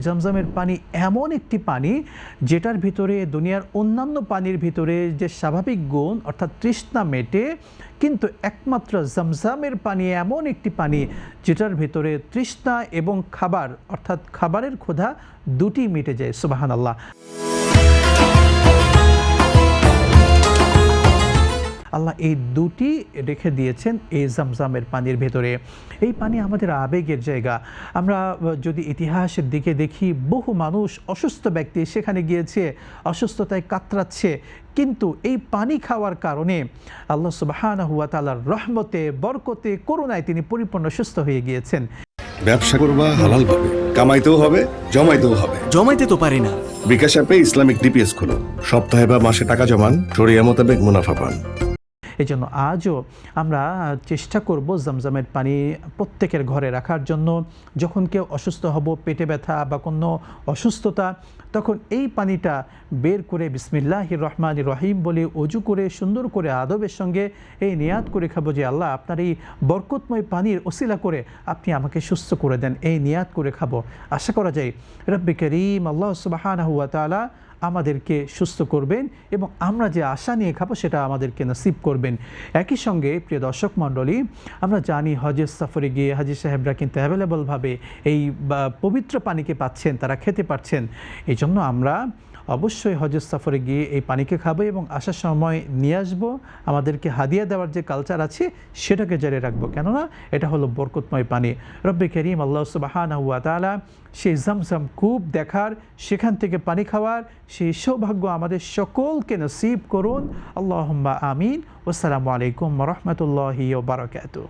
জমজমের পানি এমন একটি পানি যেটার ভিতরে দুনিয়ার অন্যান্য পানির ভিতরে যে স্বাভাবিক গুণ অর্থাৎ তৃষ্ণা মেটে, কিন্তু একমাত্র জমজমের পানি এমন একটি পানি যেটার ভিতরে তৃষ্ণা এবং খাবার অর্থাৎ খাবারের ক্ষুধা দুটি মিটে যায়। সুবহানাল্লাহ। আল্লাহ এই দুটি রেখে দিয়েছেন এই জমজমের পানির ভেতরে। এই পানি আমাদের আবেগের জায়গা। আমরা যদি ইতিহাসের দিকে দেখি, বহু মানুষ অসুস্থ ব্যক্তি সেখানে গিয়েছে, অসুস্থতায় কাতরাচ্ছে, কিন্তু এই পানি খাওয়ার কারণে আল্লাহ সুবহানাহু ওয়া তাআলার রহমতে, বরকতে, করুণায় তিনি পরিপূর্ণ সুস্থ হয়ে গিয়েছেন। ব্যবসা করবা হালাল ভাবে, কামাইতেও হবে, জমাইতেও হবে। জমাইতে তো পারি না। বিকাশ অ্যাপে ইসলামিক ডিপিএস খোলো, সপ্তাহে বা মাসে টাকা জমান, শরিয়া মোতাবেক মুনাফা পান। এই জন্য আজও আমরা চেষ্টা করব জমজমের পানি প্রত্যেকের ঘরে রাখার জন্য। যখন কেউ অসুস্থ হব, পেটে ব্যথা বা কোনো অসুস্থতা, তখন এই পানিটা বের করে বিসমিল্লাহির রহমানির রহিম বলে অজু করে সুন্দর করে আদবের সঙ্গে এই নিয়াত করে খাবো যে আল্লাহ আপনার এই বরকতময় পানির ওসিলা করে আপনি আমাকে সুস্থ করে দেন, এই নিয়াত করে খাবো। আশা করা যায় রব্বে করিম আল্লাহ সুবহানাহু ওয়া তাআলা আমাদেরকে সুস্থ করবেন এবং আমরা যে আশা নিয়ে খাবো সেটা আমাদেরকে নসিব করবেন। একই সঙ্গে প্রিয় দর্শক মণ্ডলী, আমরা জানি হজের সফরে গিয়ে হাজি সাহেবরা কিন্তু অ্যাভেলেবলভাবে এই পবিত্র পানিকে পাচ্ছেন, তারা খেতে পারছেন। এই জন্য আমরা অবশ্যই হজের সফরে গিয়ে এই পানিকে খাবো এবং আসার সময় নিয়ে আসবো। আমাদেরকে হাদিয়া দেওয়ার যে কালচার আছে সেটাকে জারি রাখবো, কেননা এটা হলো বরকতময় পানি। রব্বে করিম আল্লাহ সুবহানাহু ওয়া তাআলা সেই জমজম কূপ দেখার, সেখান থেকে পানি খাওয়ার সেই সৌভাগ্য আমাদের সকলকে নসিব করুন। আল্লাহুম্মা আমিন। আসসালামু আলাইকুম ওয়া রাহমাতুল্লাহি ওয়া বারাকাতুহু।